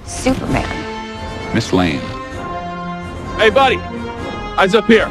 Superman. Miss Lane. Hey, buddy. Eyes up here.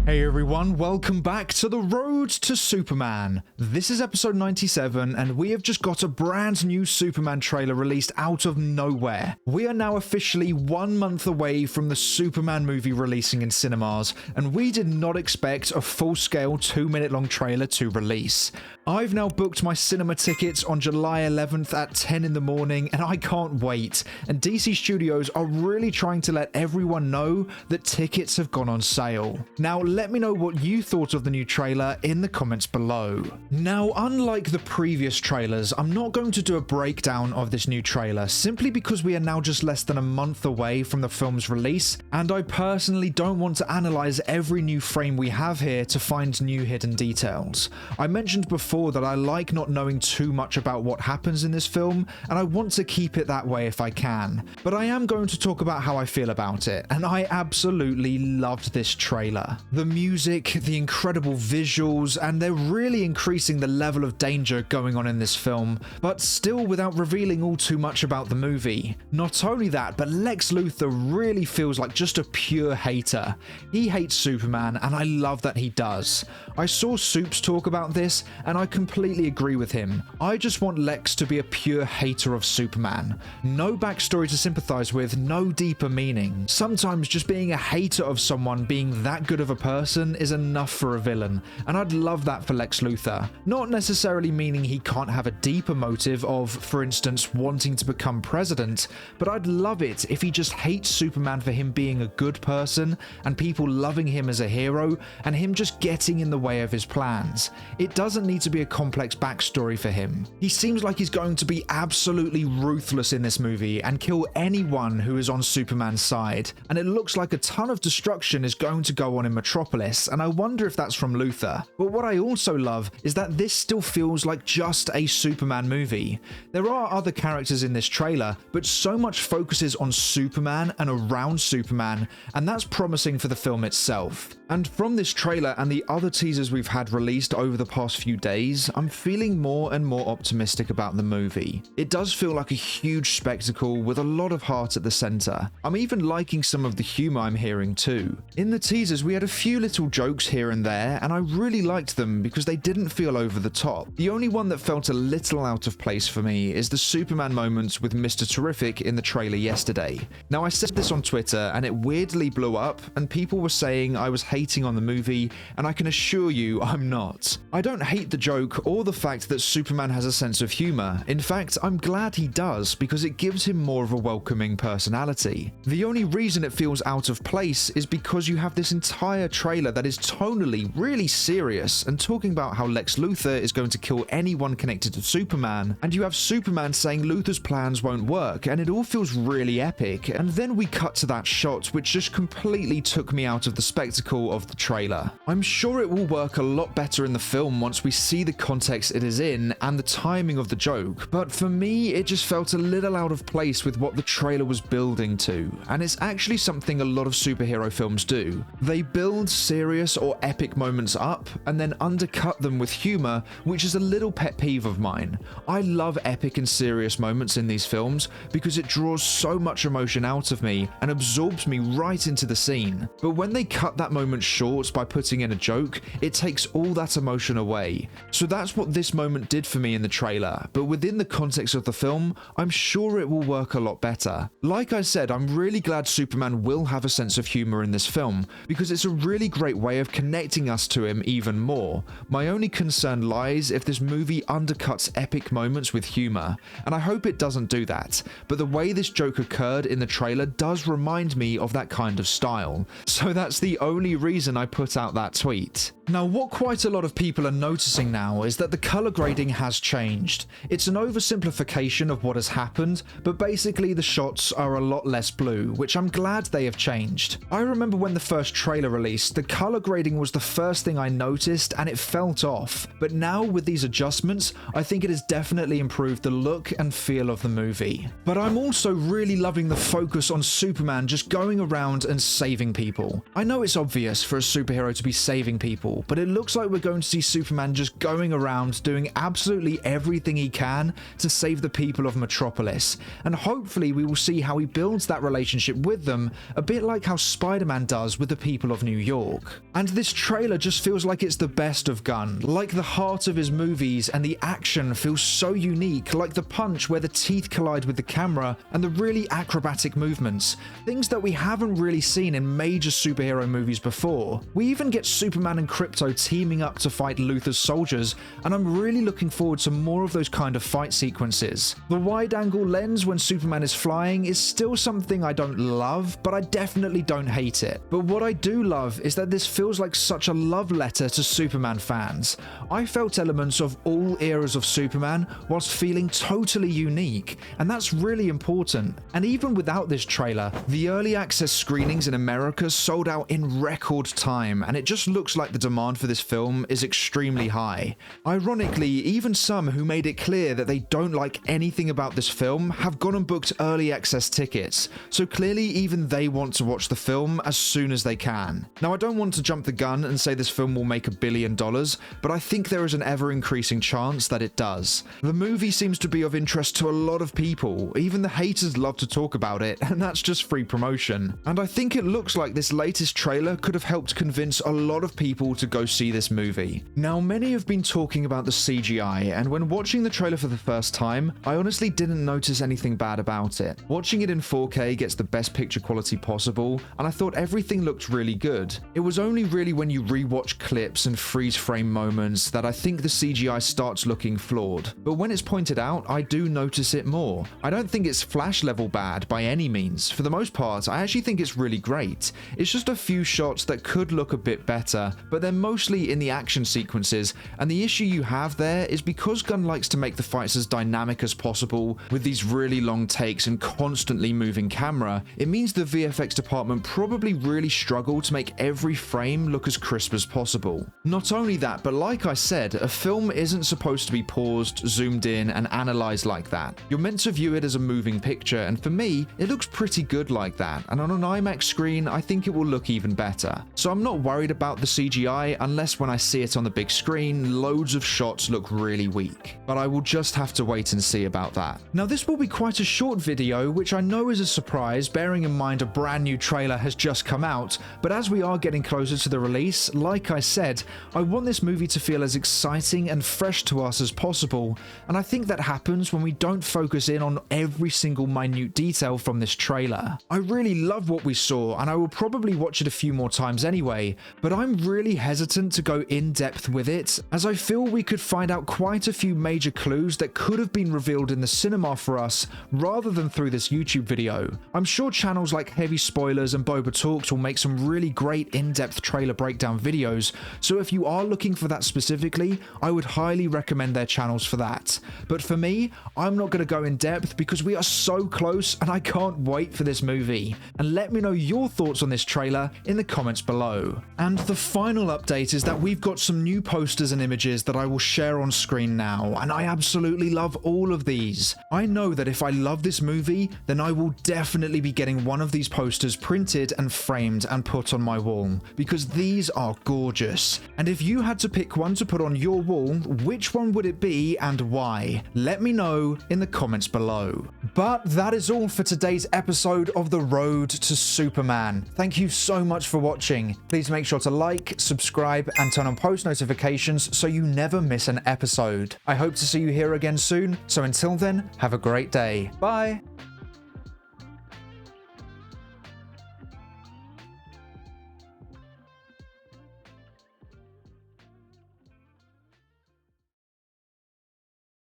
Hey everyone, welcome back to The Road to Superman. This is episode 97 and we have just got a brand new Superman trailer released out of nowhere. We are now officially 1 month away from the Superman movie releasing in cinemas, and we did not expect a full-scale 2-minute long trailer to release. I've now booked my cinema tickets on July 11th at 10 in the morning and I can't wait. And DC Studios are really trying to let everyone know that tickets have gone on sale. Now let me know what you thought of the new trailer in the comments below. Now, unlike the previous trailers, I'm not going to do a breakdown of this new trailer simply because we are now just less than a month away from the film's release, and I personally don't want to analyze every new frame we have here to find new hidden details. I mentioned before that I like not knowing too much about what happens in this film, and I want to keep it that way if I can. But I am going to talk about how I feel about it, and I absolutely loved this trailer. The music, the incredible visuals, and they're really increasing the level of danger going on in this film, but still without revealing all too much about the movie. Not only that, but Lex Luthor really feels like just a pure hater. He hates Superman, and I love that he does. I saw Supes talk about this, and I completely agree with him. I just want Lex to be a pure hater of Superman. No backstory to sympathize with, no deeper meaning. Sometimes just being a hater of someone being that good of a person is enough for a villain, and I'd love that for Lex Luthor. Not necessarily meaning he can't have a deeper motive of, for instance, wanting to become president, but I'd love it if he just hates Superman for him being a good person, and people loving him as a hero, and him just getting in the way of his plans. It doesn't need to be a complex backstory for him. He seems like he's going to be absolutely ruthless in this movie and kill anyone who is on Superman's side, and it looks like a ton of destruction is going to go on in Metropolis, and I wonder if that's from Luthor. But what I also love is that this still feels like just a Superman movie. There are other characters in this trailer, but so much focuses on Superman and around Superman, and that's promising for the film itself. And from this trailer and the other teasers we've had released over the past few days, I'm feeling more and more optimistic about the movie. It does feel like a huge spectacle with a lot of heart at the center. I'm even liking some of the humor I'm hearing too. In the teasers we had a few little jokes here and there, and I really liked them because they didn't feel over the top. The only one that felt a little out of place for me is the Superman moments with Mr. Terrific in the trailer yesterday. Now I said this on Twitter and it weirdly blew up, and people were saying I was hating on the movie, and I can assure you I'm not. I don't hate the joke or the fact that Superman has a sense of humor. In fact, I'm glad he does because it gives him more of a welcoming personality. The only reason it feels out of place is because you have this entire trailer that is tonally really serious and talking about how Lex Luthor is going to kill anyone connected to Superman, and you have Superman saying Luthor's plans won't work, and it all feels really epic. And then we cut to that shot which just completely took me out of the spectacle of the trailer. I'm sure it will work a lot better in the film once we see the context it is in and the timing of the joke, but for me it just felt a little out of place with what the trailer was building to, and it's actually something a lot of superhero films do. They build serious or epic moments up and then undercut them with humor, which is a little pet peeve of mine. I love epic and serious moments in these films because it draws so much emotion out of me and absorbs me right into the scene, but when they cut that moment short by putting in a joke, it takes all that emotion away. So that's what this moment did for me in the trailer, but within the context of the film, I'm sure it will work a lot better. Like I said, I'm really glad Superman will have a sense of humor in this film, because it's a really great way of connecting us to him even more. My only concern lies if this movie undercuts epic moments with humor, and I hope it doesn't do that, but the way this joke occurred in the trailer does remind me of that kind of style, so that's the only reason I put out that tweet. Now, what quite a lot of people are noticing now is that the color grading has changed. It's an oversimplification of what has happened, but basically the shots are a lot less blue, which I'm glad they have changed. I remember when the first trailer released, the color grading was the first thing I noticed and it felt off, but now with these adjustments, I think it has definitely improved the look and feel of the movie. But I'm also really loving the focus on Superman just going around and saving people. I know it's obvious for a superhero to be saving people, but it looks like we're going to see Superman just going around doing absolutely everything he can to save the people of Metropolis, and hopefully we will see how he builds that relationship with them, a bit like how Spider-Man does with the people of New York. And this trailer just feels like it's the best of Gunn, like the heart of his movies, and the action feels so unique, like the punch where the teeth collide with the camera and the really acrobatic movements, things that we haven't really seen in major superhero movies before. We even get Superman and Krypto teaming up to fight Luthor's soldiers, and I'm really looking forward to more of those kind of fight sequences. The wide-angle lens when Superman is flying is still something I don't love, but I definitely don't hate it. But what I do love is that this feels like such a love letter to Superman fans. I felt elements of all eras of Superman whilst feeling totally unique, and that's really important. And even without this trailer, the early access screenings in America sold out in record time, and it just looks like the demand for this film is extremely high. Ironically, even some who made it clear that they don't like anything about this film have gone and booked early access tickets, so clearly even they want to watch the film as soon as they can. Now, I don't want to jump the gun and say this film will make $1 billion, but I think there is an ever-increasing chance that it does. The movie seems to be of interest to a lot of people, even the haters love to talk about it, and that's just free promotion. And I think it looks like this latest trailer could have helped convince a lot of people to go see this movie. Now, many have been talking about the CGI, and when watching the trailer for the first time, I honestly didn't notice anything bad about it. Watching it in 4K gets the best picture quality possible, and I thought everything looked really good. It was only really when you rewatch clips and freeze frame moments that I think the CGI starts looking flawed. But when it's pointed out, I do notice it more. I don't think it's Flash level bad by any means. For the most part, I actually think it's really great. It's just a few shots that could look a bit better, but they're mostly in the action sequences, and the issue you have there is because Gunn likes to make the fights as dynamic as possible with these really long takes and constantly moving camera, it means the VFX department probably really struggled to make every frame look as crisp as possible. Not only that, but like I said, a film isn't supposed to be paused, zoomed in, and analyzed like that. You're meant to view it as a moving picture, and for me, it looks pretty good like that, and on an IMAX screen, I think it will look even better. So I'm not worried about the CGI, unless when I see it on the big screen, loads of shots look really weak. But I will just have to wait and see about that. Now, this will be quite a short video, which I know is a surprise, bearing in mind a brand new trailer has just come out, but as we are getting closer to the release, like I said, I want this movie to feel as exciting and fresh to us as possible, and I think that happens when we don't focus in on every single minute detail from this trailer. I really love what we saw, and I will probably watch it a few more times anyway, but I'm really hesitant to go in depth with it, as I feel we could find out quite a few major clues that could have been revealed in the cinema for us, rather than through this YouTube video. I'm sure channels like Heavy Spoilers and Boba Talks will make some really great in-depth trailer breakdown videos, so if you are looking for that specifically, I would highly recommend their channels for that. But for me, I'm not going to go in depth because we are so close and I can't wait for this movie. And let me know your thoughts on this trailer in the comments below. And the final update is that we've got some new posters and images that I will share on screen now, and I absolutely love all of these. I know that if I love this movie, then I will definitely be getting one of these posters printed and framed and put on my wall, because these are gorgeous. And if you had to pick one to put on your wall, which one would it be and why? Let me know in the comments below. But that is all for today's episode of The Road to Superman. Thank you so much for watching. Please make sure to like, subscribe, and turn on post notifications so you never miss an episode. I hope to see you here again soon, so until then, have a great day. Bye!